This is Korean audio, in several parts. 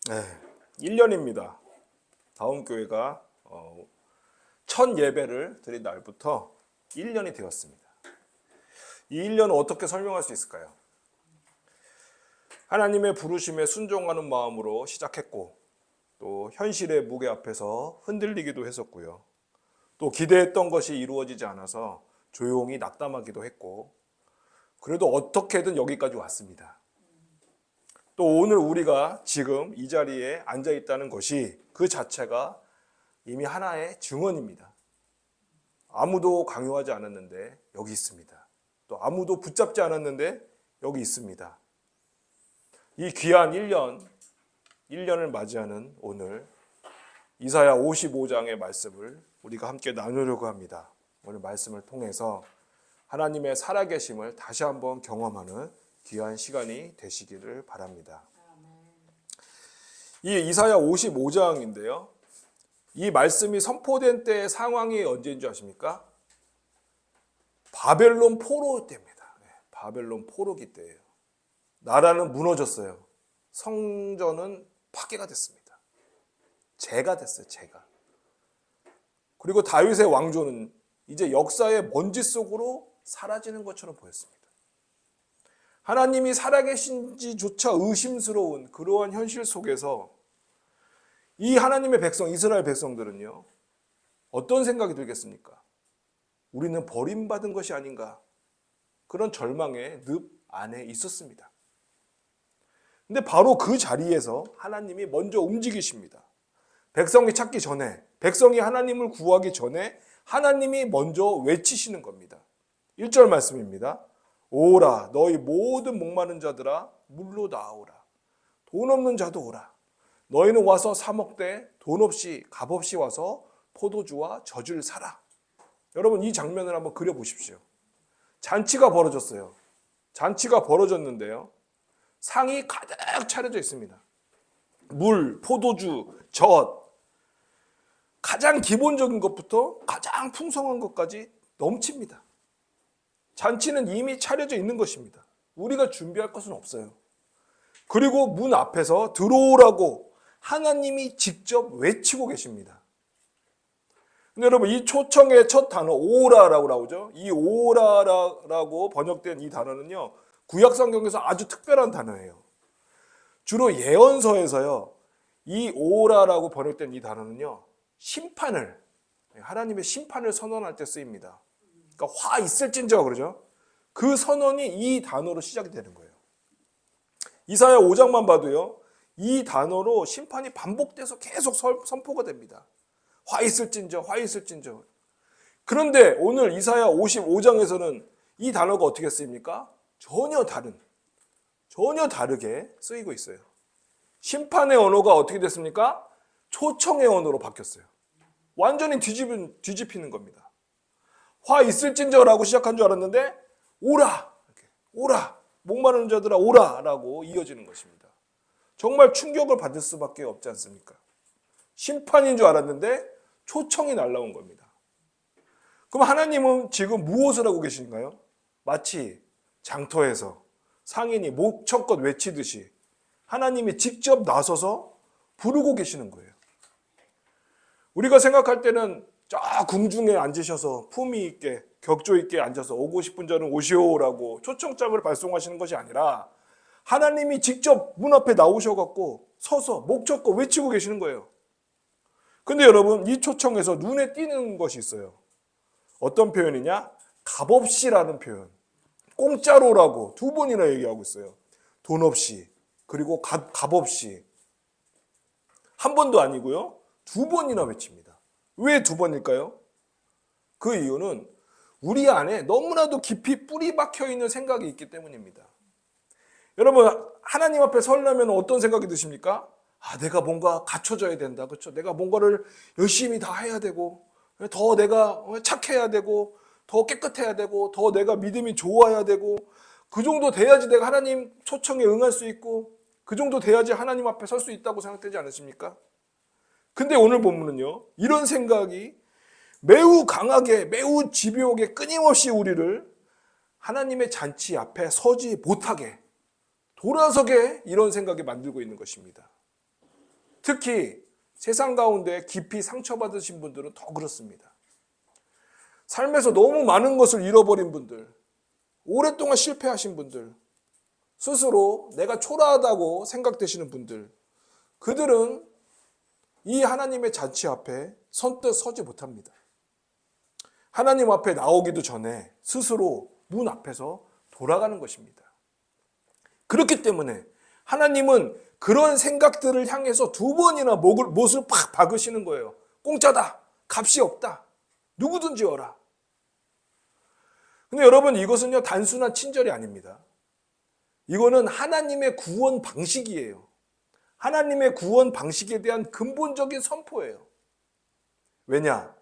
네, 1년입니다. 다음 교회가 첫 예배를 드린 날부터 1년이 되었습니다. 이 1년을 어떻게 설명할 수 있을까요? 하나님의 부르심에 순종하는 마음으로 시작했고, 또 현실의 무게 앞에서 흔들리기도 했었고요. 또 기대했던 것이 이루어지지 않아서 조용히 낙담하기도 했고, 그래도 어떻게든 여기까지 왔습니다. 또 오늘 우리가 지금 이 자리에 앉아 있다는 것이 그 자체가 이미 하나의 증언입니다. 아무도 강요하지 않았는데 여기 있습니다. 또 아무도 붙잡지 않았는데 여기 있습니다. 이 귀한 1년을 맞이하는 오늘 이사야 55장의 말씀을 우리가 함께 나누려고 합니다. 오늘 말씀을 통해서 하나님의 살아계심을 다시 한번 경험하는 귀한 시간이 되시기를 바랍니다. 이 이사야 55장인데요. 이 말씀이 선포된 때의 상황이 언제인 줄 아십니까? 바벨론 포로 때입니다. 바벨론 포로기 때예요. 나라는 무너졌어요. 성전은 파괴가 됐습니다. 재가 됐어요. 재가. 그리고 다윗의 왕조는 이제 역사의 먼지 속으로 사라지는 것처럼 보였습니다. 하나님이 살아계신지조차 의심스러운 그러한 현실 속에서 이 하나님의 백성, 이스라엘 백성들은요, 어떤 생각이 들겠습니까? 우리는 버림받은 것이 아닌가, 그런 절망의 늪 안에 있었습니다. 근데 바로 그 자리에서 하나님이 먼저 움직이십니다. 백성이 찾기 전에, 백성이 하나님을 구하기 전에 하나님이 먼저 외치시는 겁니다. 1절 말씀입니다. 오라 너희 모든 목마른 자들아 물로 나오라. 돈 없는 자도 오라. 너희는 와서 사 먹되 돈 없이 값없이 와서 포도주와 젖을 사라. 여러분 이 장면을 한번 그려보십시오. 잔치가 벌어졌어요. 잔치가 벌어졌는데요. 상이 가득 차려져 있습니다. 물, 포도주, 젖, 가장 기본적인 것부터 가장 풍성한 것까지 넘칩니다. 잔치는 이미 차려져 있는 것입니다. 우리가 준비할 것은 없어요. 그리고 문 앞에서 들어오라고 하나님이 직접 외치고 계십니다. 근데 여러분 이 초청의 첫 단어 오라라고 나오죠. 이 오라라고 번역된 이 단어는요. 구약 성경에서 아주 특별한 단어예요. 주로 예언서에서요. 이 오라라고 번역된 이 단어는요. 심판을, 하나님의 심판을 선언할 때 쓰입니다. 그러니까 화 있을진저 그러죠. 그 선언이 이 단어로 시작이 되는 거예요. 이사야 5장만 봐도요. 이 단어로 심판이 반복돼서 계속 선포가 됩니다. 화 있을진저, 화 있을진저. 그런데 오늘 이사야 55장에서는 이 단어가 어떻게 쓰입니까? 전혀 다르게 쓰이고 있어요. 심판의 언어가 어떻게 됐습니까? 초청의 언어로 바뀌었어요. 완전히 뒤집히는 겁니다. 화 있을진저라고 시작한 줄 알았는데 오라, 오라, 목마른 자들아 오라라고 이어지는 것입니다. 정말 충격을 받을 수밖에 없지 않습니까? 심판인 줄 알았는데 초청이 날라온 겁니다. 그럼 하나님은 지금 무엇을 하고 계신가요? 마치 장터에서 상인이 목청껏 외치듯이 하나님이 직접 나서서 부르고 계시는 거예요. 우리가 생각할 때는 저 궁중에 앉으셔서 품위 있게 격조 있게 앉아서 오고 싶은 자는 오시오라고 초청장을 발송하시는 것이 아니라 하나님이 직접 문 앞에 나오셔갖고 서서 목청껏 외치고 계시는 거예요. 근데 여러분 이 초청에서 눈에 띄는 것이 있어요. 어떤 표현이냐? 값없이라는 표현. 공짜로라고 두 번이나 얘기하고 있어요. 돈 없이 그리고 값없이. 한 번도 아니고요. 두 번이나 외칩니다. 왜 두 번일까요? 그 이유는 우리 안에 너무나도 깊이 뿌리 박혀 있는 생각이 있기 때문입니다. 여러분 하나님 앞에 서려면 어떤 생각이 드십니까? 내가 뭔가 갖춰져야 된다. 그렇죠? 내가 뭔가를 열심히 다 해야 되고 더 내가 착해야 되고 더 깨끗해야 되고 더 내가 믿음이 좋아야 되고 그 정도 돼야지 내가 하나님 초청에 응할 수 있고 그 정도 돼야지 하나님 앞에 설 수 있다고 생각되지 않으십니까? 근데 오늘 본문은요. 이런 생각이 매우 강하게 매우 집요하게 끊임없이 우리를 하나님의 잔치 앞에 서지 못하게 돌아서게 이런 생각이 만들고 있는 것입니다. 특히 세상 가운데 깊이 상처받으신 분들은 더 그렇습니다. 삶에서 너무 많은 것을 잃어버린 분들, 오랫동안 실패하신 분들, 스스로 내가 초라하다고 생각되시는 분들, 그들은 이 하나님의 잔치 앞에 선뜻 서지 못합니다. 하나님 앞에 나오기도 전에 스스로 문 앞에서 돌아가는 것입니다. 그렇기 때문에 하나님은 그런 생각들을 향해서 두 번이나 못을 팍 박으시는 거예요. 공짜다. 값이 없다. 누구든지 오라. 근데 여러분, 이것은요 단순한 친절이 아닙니다. 이거는 하나님의 구원 방식이에요. 하나님의 구원 방식에 대한 근본적인 선포예요. 왜냐?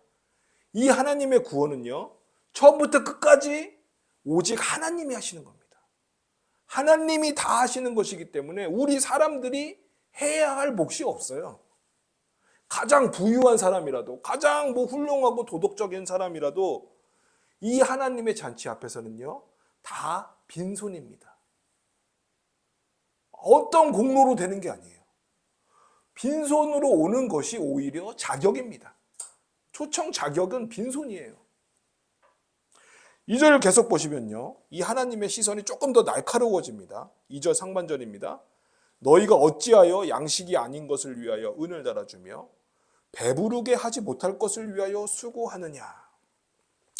이 하나님의 구원은요 처음부터 끝까지 오직 하나님이 하시는 겁니다. 하나님이 다 하시는 것이기 때문에 우리 사람들이 해야 할 몫이 없어요. 가장 부유한 사람이라도, 가장 훌륭하고 도덕적인 사람이라도 이 하나님의 잔치 앞에서는요 다 빈손입니다. 어떤 공로로 되는 게 아니에요. 빈손으로 오는 것이 오히려 자격입니다. 초청 자격은 빈손이에요. 2절 계속 보시면요, 이 하나님의 시선이 조금 더 날카로워집니다. 2절 상반절입니다. 너희가 어찌하여 양식이 아닌 것을 위하여 은을 달아주며 배부르게 하지 못할 것을 위하여 수고하느냐.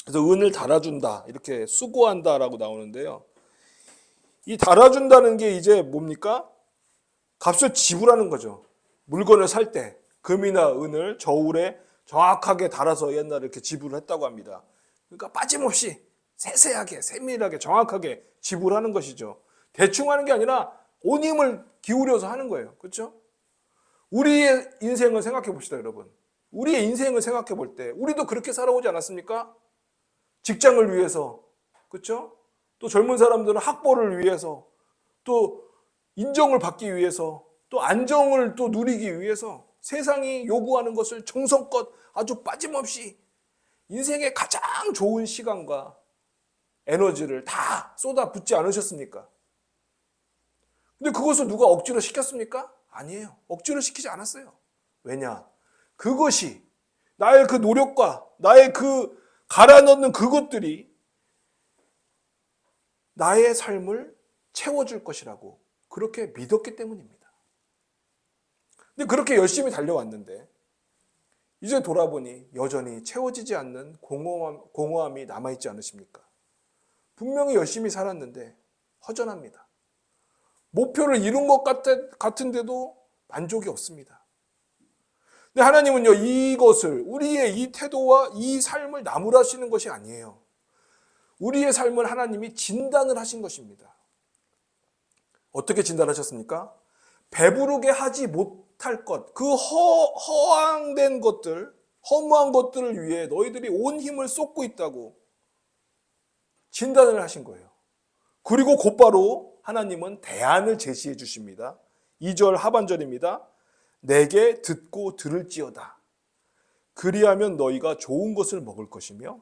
그래서 은을 달아준다, 이렇게 수고한다라고 나오는데요. 이 달아준다는 게 이제 뭡니까? 값을 지불하는 거죠. 물건을 살 때 금이나 은을 저울에 정확하게 달아서 옛날에 이렇게 지불을 했다고 합니다. 그러니까 빠짐없이 세세하게, 세밀하게, 정확하게 지불하는 것이죠. 대충 하는 게 아니라 온 힘을 기울여서 하는 거예요. 그렇죠? 우리의 인생을 생각해 봅시다, 여러분. 우리의 인생을 생각해 볼 때 우리도 그렇게 살아오지 않았습니까? 직장을 위해서, 그렇죠? 또 젊은 사람들은 학벌을 위해서, 또 인정을 받기 위해서, 또 안정을 또 누리기 위해서 세상이 요구하는 것을 정성껏 아주 빠짐없이 인생의 가장 좋은 시간과 에너지를 다 쏟아붓지 않으셨습니까? 근데 그것을 누가 억지로 시켰습니까? 아니에요. 억지로 시키지 않았어요. 왜냐? 그것이 나의 그 노력과 나의 그 갈아 넣는 그것들이 나의 삶을 채워줄 것이라고 그렇게 믿었기 때문입니다. 근데 그렇게 열심히 달려왔는데 이제 돌아보니 여전히 채워지지 않는 공허함이 남아있지 않으십니까? 분명히 열심히 살았는데 허전합니다. 목표를 이룬 것 같은데도 만족이 없습니다. 근데 하나님은요, 이것을, 우리의 이 태도와 이 삶을 나무라시는 것이 아니에요. 우리의 삶을 하나님이 진단을 하신 것입니다. 어떻게 진단하셨습니까? 배부르게 하지 못할 것, 그 허황된 것들, 허무한 것들을 위해 너희들이 온 힘을 쏟고 있다고 진단을 하신 거예요. 그리고 곧바로 하나님은 대안을 제시해 주십니다. 2절 하반절입니다. 내게 듣고 들을지어다. 그리하면 너희가 좋은 것을 먹을 것이며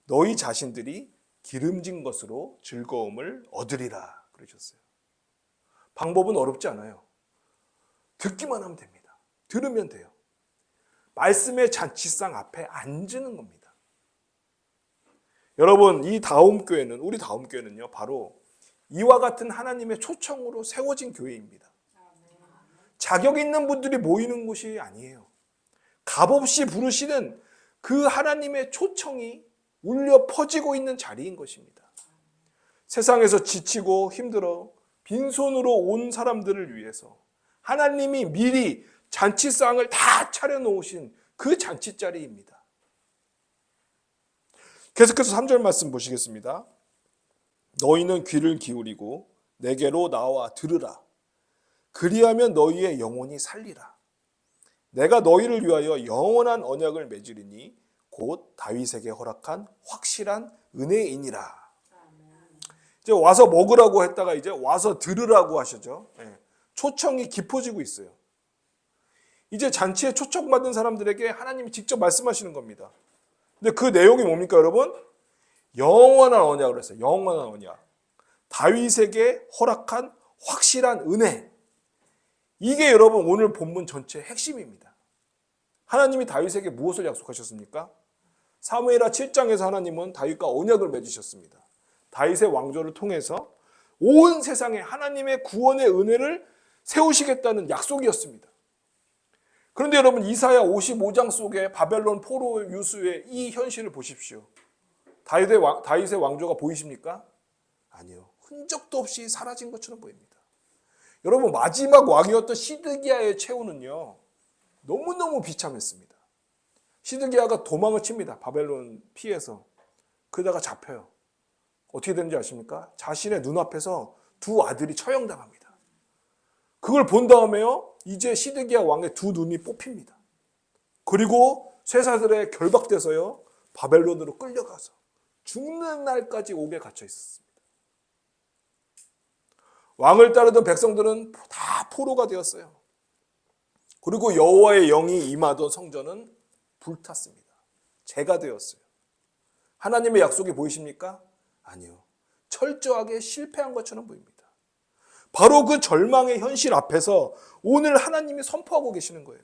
너희 자신들이 기름진 것으로 즐거움을 얻으리라 그러셨어요. 방법은 어렵지 않아요. 듣기만 하면 됩니다. 들으면 돼요. 말씀의 잔치상 앞에 앉는 겁니다. 여러분, 우리 다음 교회는요, 바로 이와 같은 하나님의 초청으로 세워진 교회입니다. 자격 있는 분들이 모이는 곳이 아니에요. 값없이 부르시는 그 하나님의 초청이 울려 퍼지고 있는 자리인 것입니다. 세상에서 지치고 힘들어 빈손으로 온 사람들을 위해서 하나님이 미리 잔치상을 다 차려놓으신 그 잔치자리입니다. 계속해서 3절 말씀 보시겠습니다. 너희는 귀를 기울이고 내게로 나와 들으라. 그리하면 너희의 영혼이 살리라. 내가 너희를 위하여 영원한 언약을 맺으리니 곧 다윗에게 허락한 확실한 은혜이니라. 이제 와서 먹으라고 했다가 이제 와서 들으라고 하시죠. 초청이 깊어지고 있어요. 이제 잔치에 초청받은 사람들에게 하나님이 직접 말씀하시는 겁니다. 근데 그 내용이 뭡니까, 여러분? 영원한 언약을 했어요. 영원한 언약. 다윗에게 허락한 확실한 은혜. 이게 여러분 오늘 본문 전체의 핵심입니다. 하나님이 다윗에게 무엇을 약속하셨습니까? 사무엘하 7장에서 하나님은 다윗과 언약을 맺으셨습니다. 다윗의 왕조를 통해서 온 세상에 하나님의 구원의 은혜를 세우시겠다는 약속이었습니다. 그런데 여러분 이사야 55장 속에 바벨론 포로 유수의 이 현실을 보십시오. 다윗의 왕조가 보이십니까? 아니요. 흔적도 없이 사라진 것처럼 보입니다. 여러분 마지막 왕이었던 시드기야의 최후는요. 너무너무 비참했습니다. 시드기야가 도망을 칩니다. 바벨론 피해서. 그러다가 잡혀요. 어떻게 되는지 아십니까? 자신의 눈앞에서 두 아들이 처형당합니다. 그걸 본 다음에요. 이제 시드기야 왕의 두 눈이 뽑힙니다. 그리고 쇠사슬에 결박돼서요. 바벨론으로 끌려가서 죽는 날까지 옥에 갇혀 있었습니다. 왕을 따르던 백성들은 다 포로가 되었어요. 그리고 여호와의 영이 임하던 성전은 불탔습니다. 재가 되었어요. 하나님의 약속이 보이십니까? 아니요. 철저하게 실패한 것처럼 보입니다. 바로 그 절망의 현실 앞에서 오늘 하나님이 선포하고 계시는 거예요.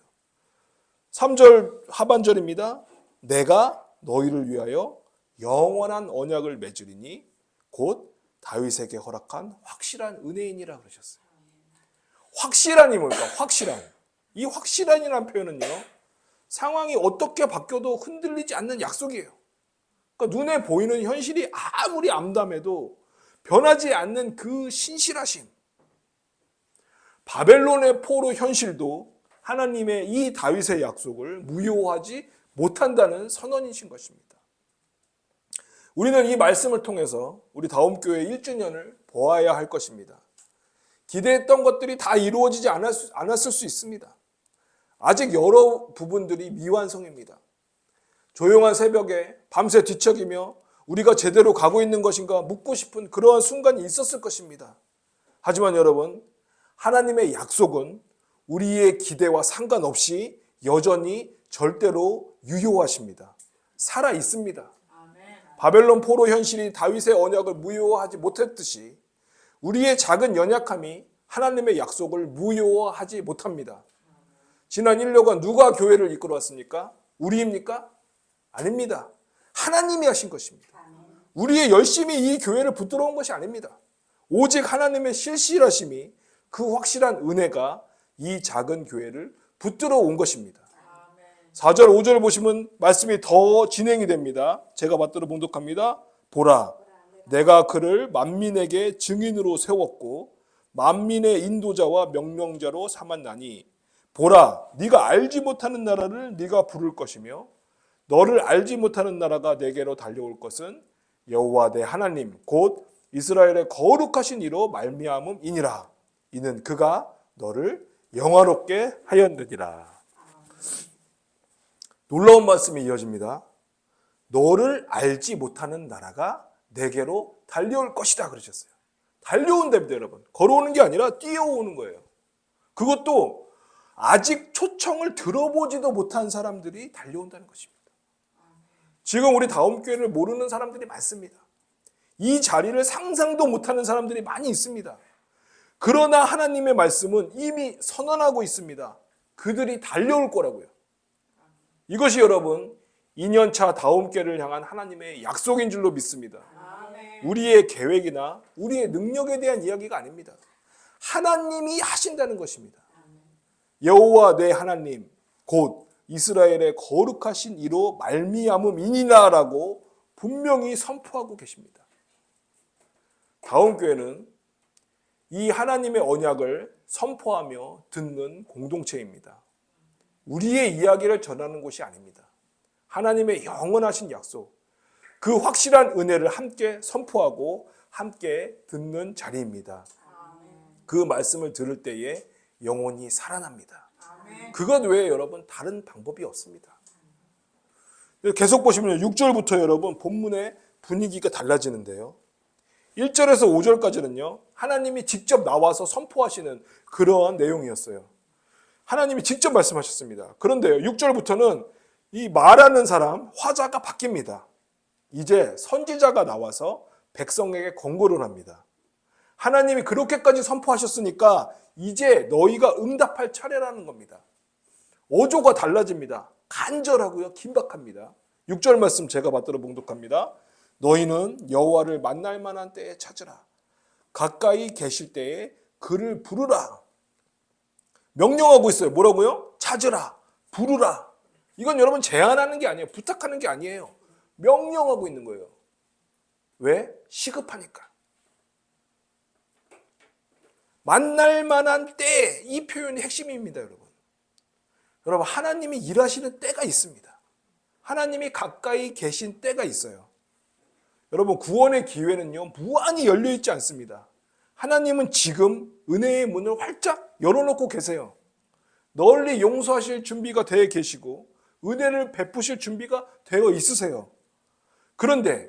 3절 하반절입니다. 내가 너희를 위하여 영원한 언약을 맺으리니 곧 다윗에게 허락한 확실한 은혜이니라 그러셨어요. 확실한이 뭘까? 확실한. 이 확실한이라는 표현은요. 상황이 어떻게 바뀌어도 흔들리지 않는 약속이에요. 그러니까 눈에 보이는 현실이 아무리 암담해도 변하지 않는 그 신실하심. 바벨론의 포로 현실도 하나님의 이 다윗의 약속을 무효하지 못한다는 선언이신 것입니다. 우리는 이 말씀을 통해서 우리 다음교회 1주년을 보아야 할 것입니다. 기대했던 것들이 다 이루어지지 않았을 수 있습니다. 아직 여러 부분들이 미완성입니다. 조용한 새벽에 밤새 뒤척이며 우리가 제대로 가고 있는 것인가 묻고 싶은 그러한 순간이 있었을 것입니다. 하지만 여러분, 하나님의 약속은 우리의 기대와 상관없이 여전히 절대로 유효하십니다. 살아 있습니다. 바벨론 포로 현실이 다윗의 언약을 무효화하지 못했듯이 우리의 작은 연약함이 하나님의 약속을 무효화하지 못합니다. 지난 1년간 누가 교회를 이끌어 왔습니까? 우리입니까? 아닙니다. 하나님이 하신 것입니다. 우리의 열심히 이 교회를 붙들어 온 것이 아닙니다. 오직 하나님의 실실하심이 그 확실한 은혜가 이 작은 교회를 붙들어 온 것입니다. 4절 5절 보시면 말씀이 더 진행이 됩니다. 제가 받들어 봉독합니다. 보라, 내가 그를 만민에게 증인으로 세웠고 만민의 인도자와 명령자로 삼았나니 보라, 네가 알지 못하는 나라를 네가 부를 것이며 너를 알지 못하는 나라가 내게로 달려올 것은 여호와 내 하나님 곧 이스라엘의 거룩하신 이로 말미암음이니라. 이는 그가 너를 영화롭게 하였느니라. 놀라운 말씀이 이어집니다. 너를 알지 못하는 나라가 내게로 달려올 것이다 그러셨어요. 달려온답니다, 여러분. 걸어오는 게 아니라 뛰어오는 거예요. 그것도 아직 초청을 들어보지도 못한 사람들이 달려온다는 것입니다. 지금 우리 다음교회를 모르는 사람들이 많습니다. 이 자리를 상상도 못하는 사람들이 많이 있습니다. 그러나 하나님의 말씀은 이미 선언하고 있습니다. 그들이 달려올 거라고요. 이것이 여러분 2년차 다음교회를 향한 하나님의 약속인 줄로 믿습니다. 우리의 계획이나 우리의 능력에 대한 이야기가 아닙니다. 하나님이 하신다는 것입니다. 여호와 내 하나님 곧 이스라엘의 거룩하신 이로 말미암음이니라라고 분명히 선포하고 계십니다. 다음교회는 이 하나님의 언약을 선포하며 듣는 공동체입니다. 우리의 이야기를 전하는 곳이 아닙니다. 하나님의 영원하신 약속, 그 확실한 은혜를 함께 선포하고 함께 듣는 자리입니다. 그 말씀을 들을 때에 영혼이 살아납니다. 그것 외에 여러분 다른 방법이 없습니다. 계속 보시면 6절부터 여러분 본문의 분위기가 달라지는데요. 1절에서 5절까지는요. 하나님이 직접 나와서 선포하시는 그러한 내용이었어요. 하나님이 직접 말씀하셨습니다. 그런데요. 6절부터는 이 말하는 사람, 화자가 바뀝니다. 이제 선지자가 나와서 백성에게 권고를 합니다. 하나님이 그렇게까지 선포하셨으니까 이제 너희가 응답할 차례라는 겁니다. 어조가 달라집니다. 간절하고요, 긴박합니다. 6절 말씀 제가 받들어 봉독합니다. 너희는 여호와를 만날 만한 때에 찾으라. 가까이 계실 때에 그를 부르라. 명령하고 있어요. 뭐라고요? 찾으라, 부르라. 이건 여러분 제안하는 게 아니에요. 부탁하는 게 아니에요. 명령하고 있는 거예요. 왜? 시급하니까. 만날 만한 때, 이 표현이 핵심입니다, 여러분. 여러분, 하나님이 일하시는 때가 있습니다. 하나님이 가까이 계신 때가 있어요. 여러분, 구원의 기회는요, 무한히 열려있지 않습니다. 하나님은 지금 은혜의 문을 활짝 열어놓고 계세요. 널리 용서하실 준비가 되어 계시고 은혜를 베푸실 준비가 되어 있으세요. 그런데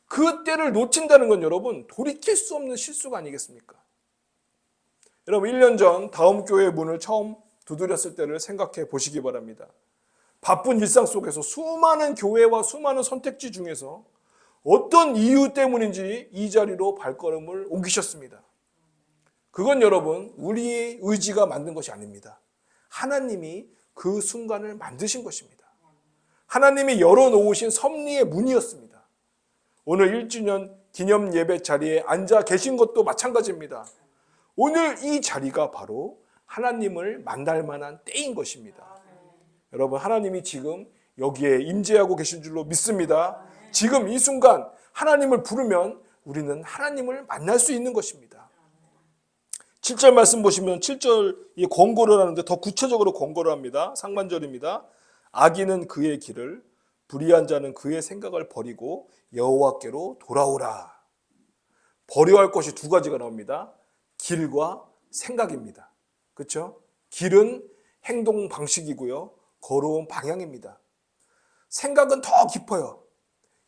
그 때를 놓친다는 건 여러분, 돌이킬 수 없는 실수가 아니겠습니까? 여러분, 1년 전 다음 교회 문을 처음 두드렸을 때를 생각해 보시기 바랍니다. 바쁜 일상 속에서 수많은 교회와 수많은 선택지 중에서 어떤 이유 때문인지 이 자리로 발걸음을 옮기셨습니다. 그건 여러분, 우리의 의지가 만든 것이 아닙니다. 하나님이 그 순간을 만드신 것입니다. 하나님이 열어놓으신 섭리의 문이었습니다. 오늘 1주년 기념 예배 자리에 앉아 계신 것도 마찬가지입니다. 오늘 이 자리가 바로 하나님을 만날 만한 때인 것입니다. 여러분, 하나님이 지금 여기에 임재하고 계신 줄로 믿습니다. 지금 이 순간 하나님을 부르면 우리는 하나님을 만날 수 있는 것입니다. 7절 말씀 보시면 7절이 권고를 하는데 더 구체적으로 권고를 합니다. 상반절입니다. 악인은 그의 길을, 불의한 자는 그의 생각을 버리고 여호와께로 돌아오라. 버려야 할 것이 두 가지가 나옵니다. 길과 생각입니다. 그렇죠? 길은 행동 방식이고요. 걸어온 방향입니다. 생각은 더 깊어요.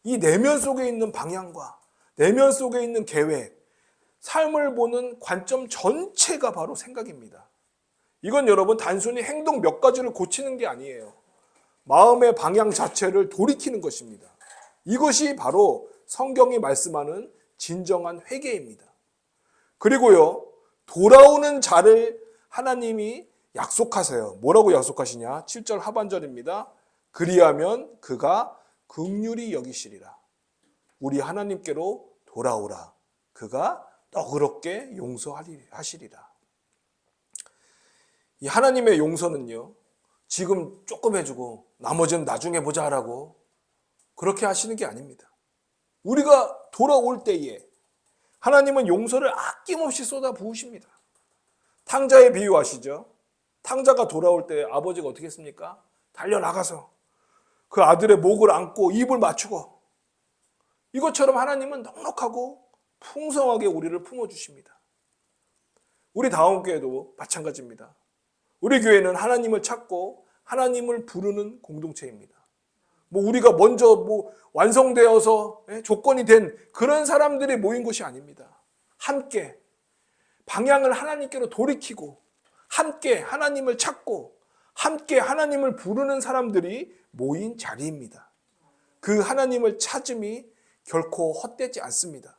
이 내면 속에 있는 방향과 내면 속에 있는 계획, 삶을 보는 관점 전체가 바로 생각입니다. 이건 여러분 단순히 행동 몇 가지를 고치는 게 아니에요. 마음의 방향 자체를 돌이키는 것입니다. 이것이 바로 성경이 말씀하는 진정한 회개입니다. 그리고요, 돌아오는 자를 하나님이 약속하세요. 뭐라고 약속하시냐? 7절 하반절입니다. 그리하면 그가 긍휼히 여기시리라. 우리 하나님께로 돌아오라. 그가 너그럽게 용서하시리라. 이 하나님의 용서는요, 지금 조금 해주고 나머지는 나중에 보자라고 그렇게 하시는 게 아닙니다. 우리가 돌아올 때에 하나님은 용서를 아낌없이 쏟아 부으십니다. 탕자의 비유 아시죠? 탕자가 돌아올 때 아버지가 어떻게 했습니까? 달려나가서 그 아들의 목을 안고 입을 맞추고, 이것처럼 하나님은 넉넉하고 풍성하게 우리를 품어주십니다. 우리 다음 교회도 마찬가지입니다. 우리 교회는 하나님을 찾고 하나님을 부르는 공동체입니다. 우리가 먼저 완성되어서 조건이 된 그런 사람들이 모인 것이 아닙니다. 함께 방향을 하나님께로 돌이키고 함께 하나님을 찾고 함께 하나님을 부르는 사람들이 모인 자리입니다. 그 하나님을 찾음이 결코 헛되지 않습니다.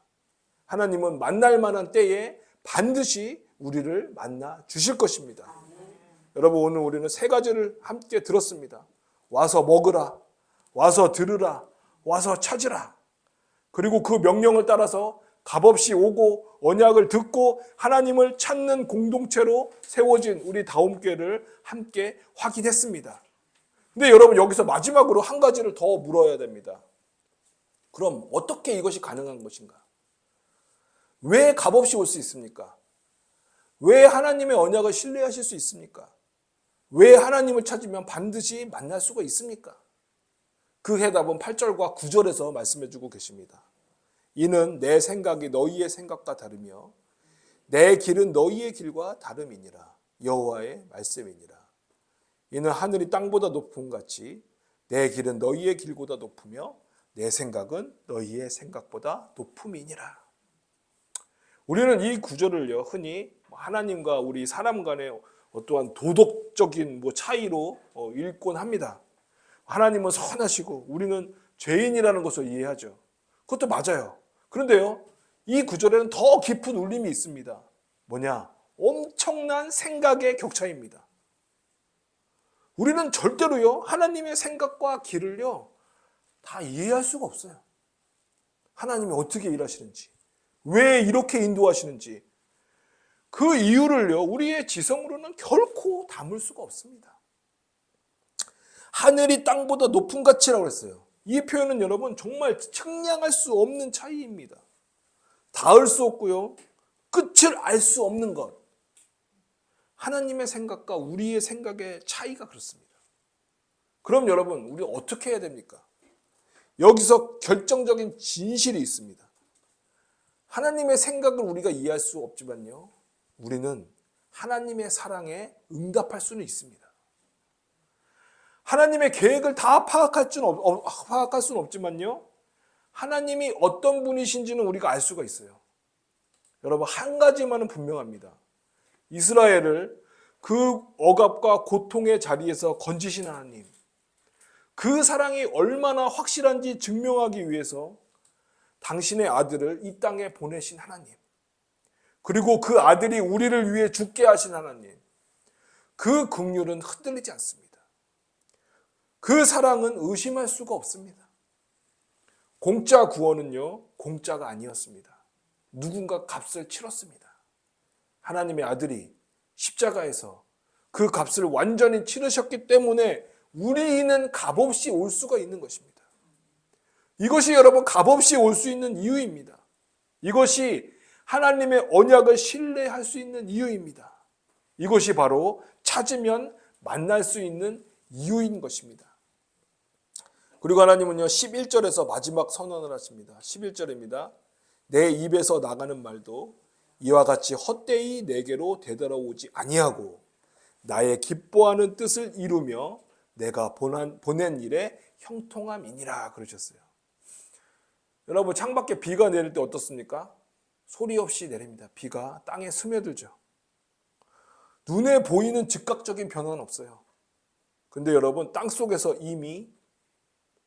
하나님은 만날 만한 때에 반드시 우리를 만나 주실 것입니다. 여러분, 오늘 우리는 세 가지를 함께 들었습니다. 와서 먹으라, 와서 들으라, 와서 찾으라. 그리고 그 명령을 따라서 값없이 오고 언약을 듣고 하나님을 찾는 공동체로 세워진 우리 다음교회를 함께 확인했습니다. 근데 여러분, 여기서 마지막으로 한 가지를 더 물어야 됩니다. 그럼 어떻게 이것이 가능한 것인가? 왜 값없이 올 수 있습니까? 왜 하나님의 언약을 신뢰하실 수 있습니까? 왜 하나님을 찾으면 반드시 만날 수가 있습니까? 그 해답은 8절과 9절에서 말씀해 주고 계십니다. 이는 내 생각이 너희의 생각과 다르며 내 길은 너희의 길과 다름이니라. 여호와의 말씀이니라. 이는 하늘이 땅보다 높음 같이 내 길은 너희의 길보다 높으며 내 생각은 너희의 생각보다 높음이니라. 우리는 이 구절을요, 흔히 하나님과 우리 사람 간의 어떠한 도덕적인 차이로 읽곤 합니다. 하나님은 선하시고 우리는 죄인이라는 것을 이해하죠. 그것도 맞아요. 그런데요, 이 구절에는 더 깊은 울림이 있습니다. 뭐냐? 엄청난 생각의 격차입니다. 우리는 절대로요, 하나님의 생각과 길을요, 다 이해할 수가 없어요. 하나님이 어떻게 일하시는지, 왜 이렇게 인도하시는지, 그 이유를요, 우리의 지성으로는 결코 담을 수가 없습니다. 하늘이 땅보다 높은 가치라고 했어요. 이 표현은 여러분 정말 측량할 수 없는 차이입니다. 닿을 수 없고요, 끝을 알 수 없는 것. 하나님의 생각과 우리의 생각의 차이가 그렇습니다. 그럼 여러분, 우리 어떻게 해야 됩니까? 여기서 결정적인 진실이 있습니다. 하나님의 생각을 우리가 이해할 수 없지만요, 우리는 하나님의 사랑에 응답할 수는 있습니다. 하나님의 계획을 다 파악할 수는 없지만요, 하나님이 어떤 분이신지는 우리가 알 수가 있어요. 여러분, 한 가지만은 분명합니다. 이스라엘을 그 억압과 고통의 자리에서 건지신 하나님, 그 사랑이 얼마나 확실한지 증명하기 위해서 당신의 아들을 이 땅에 보내신 하나님, 그리고 그 아들이 우리를 위해 죽게 하신 하나님, 그 긍휼은 흔들리지 않습니다. 그 사랑은 의심할 수가 없습니다. 공짜 구원은요, 공짜가 아니었습니다. 누군가 값을 치렀습니다. 하나님의 아들이 십자가에서 그 값을 완전히 치르셨기 때문에 우리는 값없이 올 수가 있는 것입니다. 이것이 여러분 값없이 올 수 있는 이유입니다. 이것이 하나님의 언약을 신뢰할 수 있는 이유입니다. 이것이 바로 찾으면 만날 수 있는 이유인 것입니다. 그리고 하나님은요, 11절에서 마지막 선언을 하십니다. 11절입니다. 내 입에서 나가는 말도 이와 같이 헛되이 내게로 되돌아오지 아니하고 나의 기뻐하는 뜻을 이루며 내가 보낸 일에 형통함이니라 그러셨어요. 여러분, 창밖에 비가 내릴 때 어떻습니까? 소리 없이 내립니다. 비가 땅에 스며들죠. 눈에 보이는 즉각적인 변화는 없어요. 근데 여러분, 땅속에서 이미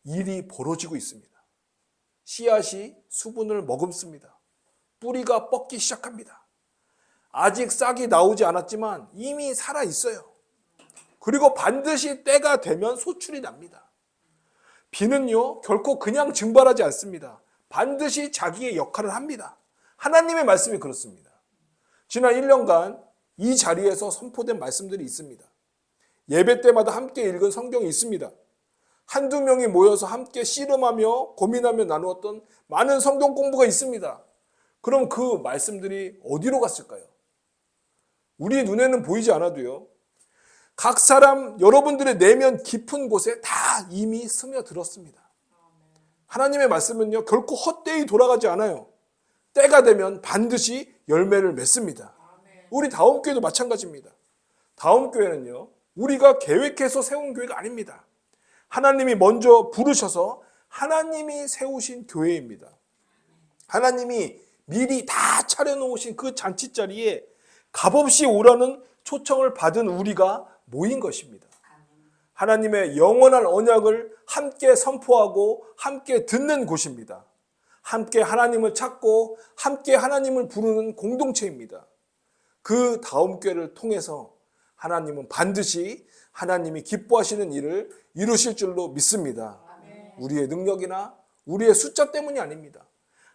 일이 벌어지고 있습니다. 씨앗이 수분을 머금습니다. 뿌리가 뻗기 시작합니다. 아직 싹이 나오지 않았지만 이미 살아 있어요. 그리고 반드시 때가 되면 소출이 납니다. 비는요, 결코 그냥 증발하지 않습니다. 반드시 자기의 역할을 합니다. 하나님의 말씀이 그렇습니다. 지난 1년간 이 자리에서 선포된 말씀들이 있습니다. 예배 때마다 함께 읽은 성경이 있습니다. 한두 명이 모여서 함께 씨름하며 고민하며 나누었던 많은 성경 공부가 있습니다. 그럼 그 말씀들이 어디로 갔을까요? 우리 눈에는 보이지 않아도요, 각 사람 여러분들의 내면 깊은 곳에 다 이미 스며들었습니다. 하나님의 말씀은요, 결코 헛되이 돌아가지 않아요. 때가 되면 반드시 열매를 맺습니다. 우리 다음교회도 마찬가지입니다. 다음교회는요, 우리가 계획해서 세운 교회가 아닙니다. 하나님이 먼저 부르셔서 하나님이 세우신 교회입니다. 하나님이 미리 다 차려놓으신 그 잔치자리에 값없이 오라는 초청을 받은 우리가 모인 것입니다. 하나님의 영원한 언약을 함께 선포하고 함께 듣는 곳입니다. 함께 하나님을 찾고 함께 하나님을 부르는 공동체입니다. 그 다음 교회를 통해서 하나님은 반드시 하나님이 기뻐하시는 일을 이루실 줄로 믿습니다. 우리의 능력이나 우리의 숫자 때문이 아닙니다.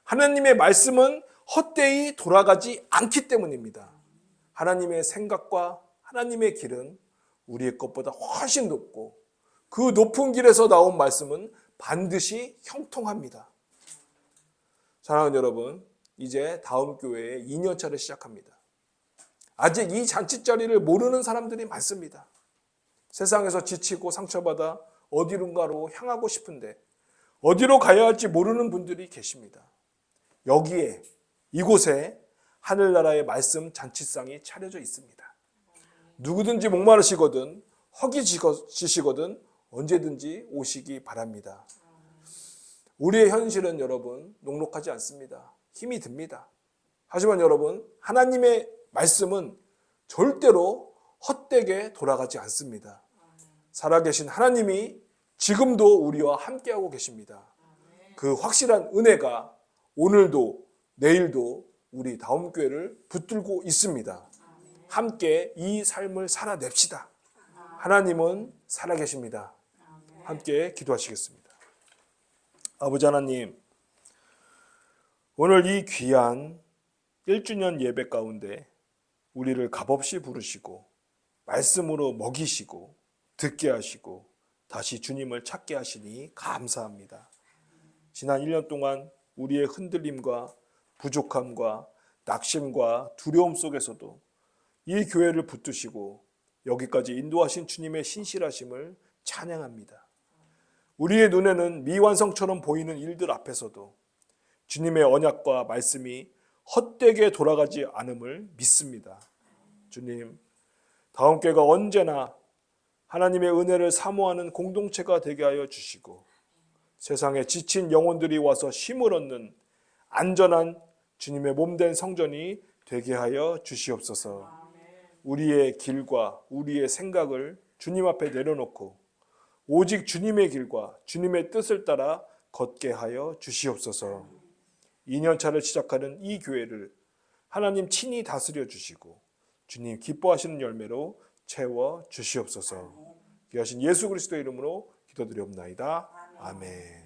하나님의 말씀은 헛되이 돌아가지 않기 때문입니다. 하나님의 생각과 하나님의 길은 우리의 것보다 훨씬 높고 그 높은 길에서 나온 말씀은 반드시 형통합니다. 사랑하는 여러분, 이제 다음 교회의 2년차를 시작합니다. 아직 이 잔치자리를 모르는 사람들이 많습니다. 세상에서 지치고 상처받아 어디론가로 향하고 싶은데 어디로 가야 할지 모르는 분들이 계십니다. 여기에 이곳에 하늘나라의 말씀 잔치상이 차려져 있습니다. 누구든지 목마르시거든 허기지시거든 언제든지 오시기 바랍니다. 우리의 현실은 여러분 녹록하지 않습니다. 힘이 듭니다. 하지만 여러분, 하나님의 말씀은 절대로 헛되게 돌아가지 않습니다. 살아계신 하나님이 지금도 우리와 함께하고 계십니다. 그 확실한 은혜가 오늘도 내일도 우리 다음교회를 붙들고 있습니다. 함께 이 삶을 살아냅시다. 하나님은 살아계십니다. 함께 기도하시겠습니다. 아버지 하나님, 오늘 이 귀한 1주년 예배 가운데 우리를 값없이 부르시고 말씀으로 먹이시고 듣게 하시고 다시 주님을 찾게 하시니 감사합니다. 지난 1년 동안 우리의 흔들림과 부족함과 낙심과 두려움 속에서도 이 교회를 붙드시고 여기까지 인도하신 주님의 신실하심을 찬양합니다. 우리의 눈에는 미완성처럼 보이는 일들 앞에서도 주님의 언약과 말씀이 헛되게 돌아가지 않음을 믿습니다. 주님, 다음 교회가 언제나 하나님의 은혜를 사모하는 공동체가 되게 하여 주시고 세상에 지친 영혼들이 와서 쉼을 얻는 안전한 주님의 몸된 성전이 되게 하여 주시옵소서. 우리의 길과 우리의 생각을 주님 앞에 내려놓고 오직 주님의 길과 주님의 뜻을 따라 걷게 하여 주시옵소서. 2년차를 시작하는 이 교회를 하나님 친히 다스려 주시고 주님 기뻐하시는 열매로 채워 주시옵소서. 귀하신 예수 그리스도의 이름으로 기도드리옵나이다. 아멘.